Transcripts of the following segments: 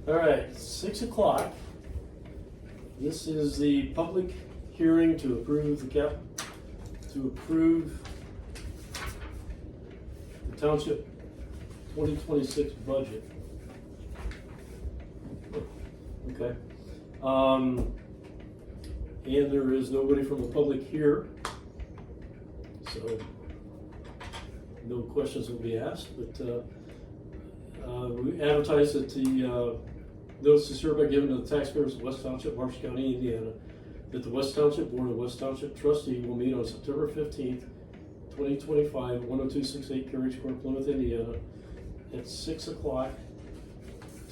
All right, 6 o'clock. This is the public hearing to approve the Township 2026 budget. Okay. And there is nobody from the public here, so no questions will be asked, but we advertise that the notice is hereby given to the taxpayers of West Township, Marshall County, Indiana, that the West Township Board of West Township Trustee will meet on September 15th, 2025, 10268 Carriage Court, Plymouth, Indiana, at 6 o'clock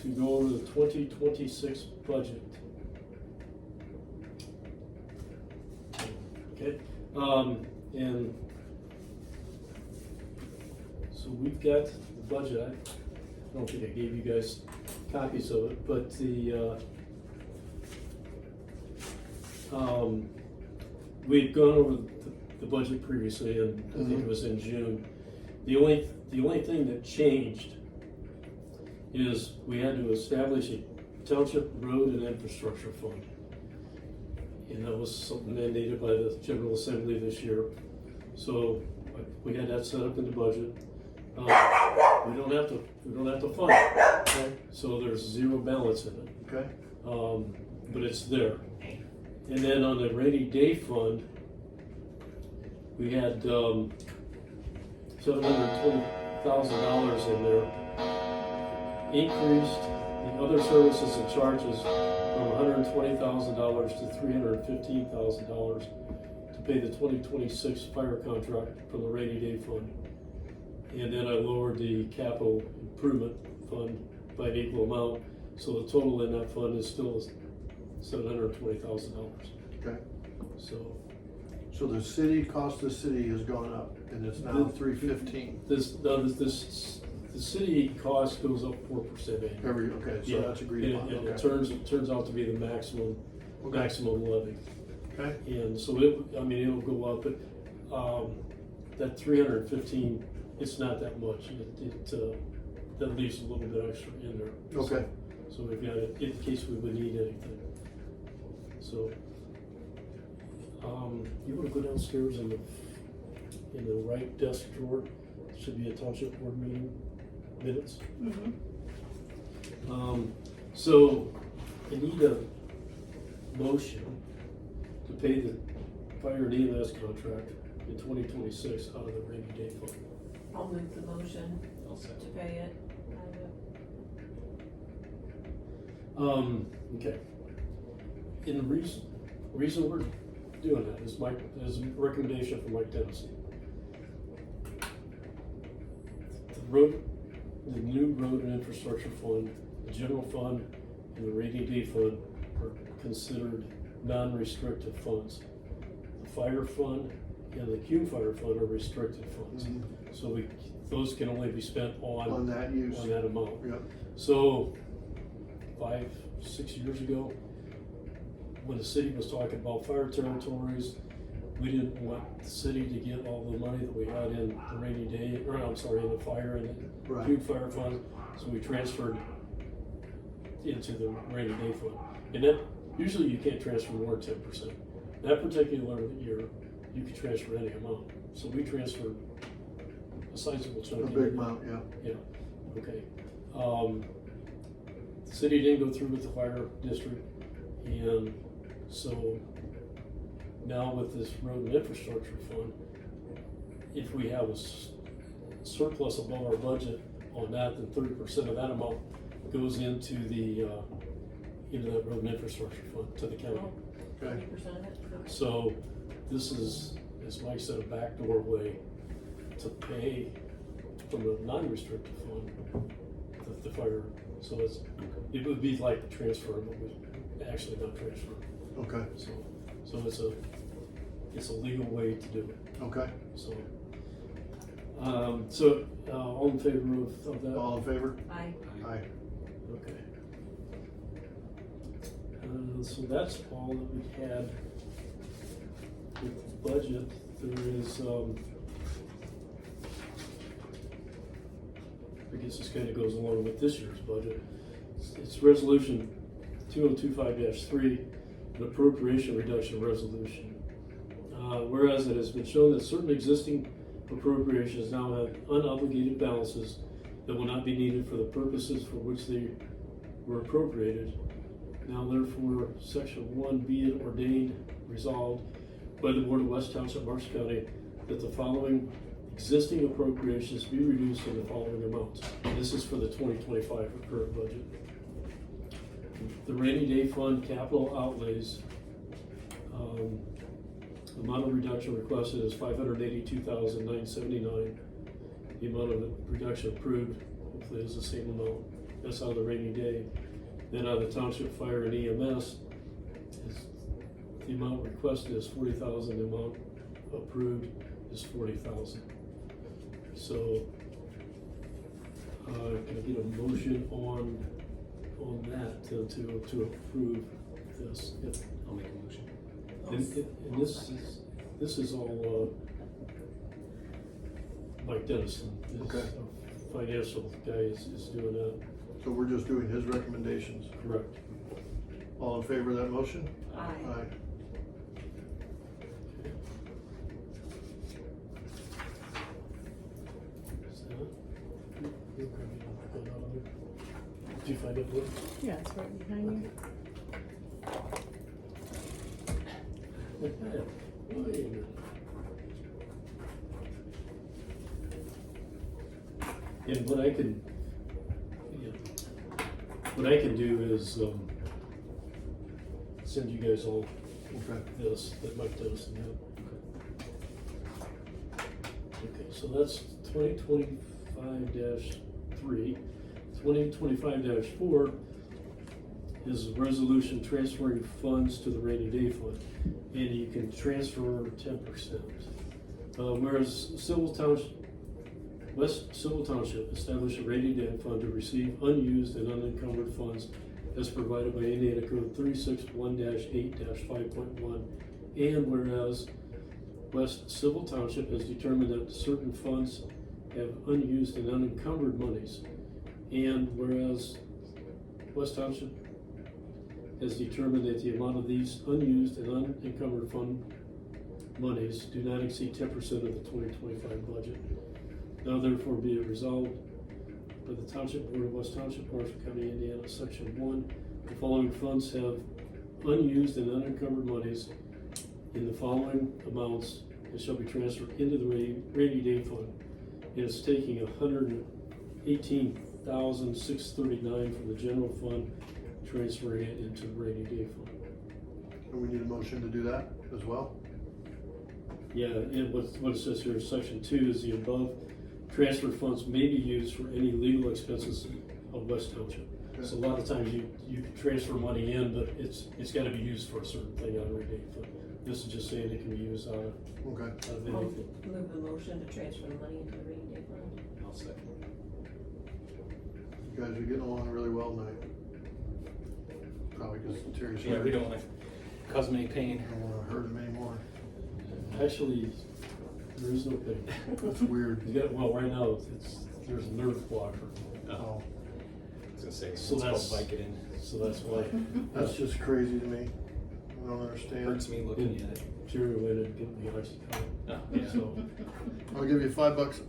to go over the 2026 budget. Okay, and so we've got the budget. I don't think I gave you guys copies of it, but we'd gone over the budget previously, and I think it was in June. The only thing that changed is we had to establish a Township Road and Infrastructure Fund. And that was something mandated by the General Assembly this year. So we had that set up in the budget. We don't have to fund it. Okay? So there's zero balance in it. Okay. But it's there. And then on the rainy day fund, we had $720,000 in there. Increased the other services and charges from $120,000 to $315,000 to pay the 2026 fire contract from the rainy day fund. And then I lowered the capital improvement fund by an equal amount, so the total in that fund is still $720,000. Okay. So the city cost of the city has gone up, and it's now $315. The city cost goes up 4% annually. Okay, so that's agreed upon. And Okay. it turns out to be the maximum levy. Okay. And so it'll go up, but that 315, it's not that much. That leaves a little bit extra in there. Okay. So we've got it in case we would need anything. So you want to go downstairs in the right desk drawer. Should be a township board meeting minutes. So I need a motion to pay the fire and EMS contract in 2026 out of the rainy day fund. I'll make the motion to pay it. Okay. And the reason we're doing that is a recommendation from Mike Dennison. The new road and infrastructure fund, the general fund, and the rainy day fund are considered non-restricted funds. The fire fund and the Cume Fire Fund are restricted funds. So those can only be spent on that use. On that amount. Yeah. So 5-6 years ago, when the city was talking about fire territories, we didn't want the city to get all the money that we had in the rainy day, in the fire and the Cume Fire Fund. So we transferred into the rainy day fund. And that, usually you can't transfer more than 10%. That particular year, you could transfer any amount. So we transferred a sizable chunk. A big amount, yeah. Yeah, okay. The city didn't go through with the fire district, and so now with this road and infrastructure fund, if we have a surplus above our budget on that, then 30% of that amount goes into that road and infrastructure fund to the county. Okay. 30% of it. So this is, as Mike said, a backdoor way to pay from the non-restricted fund the fire. So it would be like the transfer, but we actually not transfer. Okay. So it's a legal way to do it. Okay. So all in favor of that? All in favor? Aye. Aye. Okay. So that's all that we had with the budget. There is, I guess this kind of goes along with this year's budget. It's resolution 2025-3, an appropriation reduction resolution. Whereas it has been shown that certain existing appropriations now have unobligated balances that will not be needed for the purposes for which they were appropriated. Now therefore, section 1 be it ordained, resolved by the Board of West Township, Marsh County, that the following existing appropriations be reduced in the following amounts. This is for the 2025 current budget. The rainy day fund capital outlays, the amount of reduction requested is $582,979. The amount of reduction approved, hopefully, is the same amount. That's out of the rainy day. Then out of the township fire and EMS, the amount requested is $40,000. The amount approved is $40,000. So, can I get a motion on that to approve this? Yep. I'll make a motion. And this is all Mike Dennison, Okay. his financial guy is doing that. So we're just doing his recommendations. Correct. All in favor of that motion? Aye. Did you find it, Blue? Yeah, it's right behind you. Wait a minute. And what I can do is send you guys all Okay. this that Mike Dennison had. Okay, so that's 2025-3. 2025-4 is a resolution transferring funds to the rainy day fund, and you can transfer 10%. Whereas West Civil Township established a rainy day fund to receive unused and unencumbered funds as provided by Indiana Code 361-8-5.1, and whereas West Civil Township has determined that certain funds have unused and unencumbered monies, and whereas West Township has determined that the amount of these unused and unencumbered fund monies do not exceed 10% of the 2025 budget. Now therefore be it resolved by the Township Board of West Township, Marshall County, Indiana, Section 1, the following funds have unused and unencumbered monies in the following amounts that shall be transferred into the rainy day fund. And it's taking $118,639 from the general fund, transferring it into the rainy day fund. And we need a motion to do that as well? Yeah, and what it says here, section 2 is the above transfer funds may be used for any legal expenses of West Township. Okay. So a lot of times you can transfer money in, but it's gotta be used for a certain thing on a rainy day fund. This is just saying it can be used out of Okay. I'll anything. move the motion to transfer the money into the rainy day fund. I'll second. You guys are getting along really well tonight. Probably because Terry's Yeah, we don't want to cause them any pain. I don't want to hurt him anymore. Actually, there is no pain. That's weird. Well, right now, there's a nerve blocker, Oh, I was gonna say, So it's that's- called Vicodin. so that's why That's just crazy to me. I don't understand. Hurts me looking at it. Jerry went and get the oxycontin. Oh, yeah. So, I'll give you $5.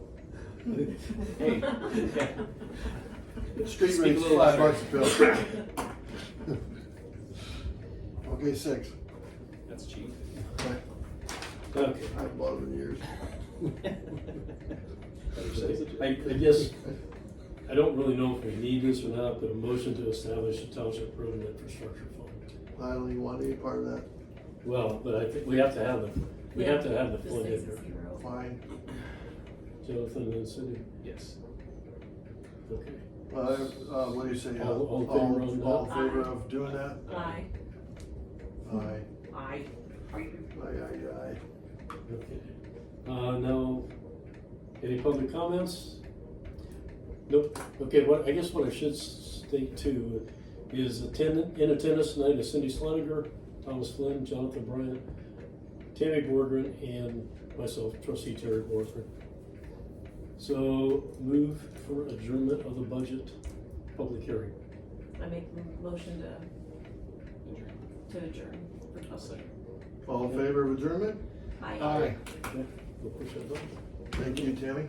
Hey. Street Speak a rate's little $5 louder. a pill. Okay, 6. That's cheap. Okay. okay. I've bought them in years. I guess, I don't really know if we need this or not, but a motion to establish a township road and infrastructure fund. I don't even want any part of that. Well, but I think we have to have the This fund stays in at here. 0. Fine. Jonathan and Cindy, Yes. okay. What do you say? All in favor of that? All in favor of doing that? Aye. Aye. Aye. Aye, aye, aye. Okay. Now, any public comments? Nope. Okay, I guess what I should state too is in attendance tonight is Cindy Sleniger, Thomas Flynn, Jonathan Bryant, Tammy Borgren, and myself, Trustee Terry Borgren. So move for adjournment of the budget public hearing. I make a motion Adjourn. to adjourn. I'll second. All in favor of adjournment? Aye. Aye. Okay, we'll push that button. Thank you, Tammy.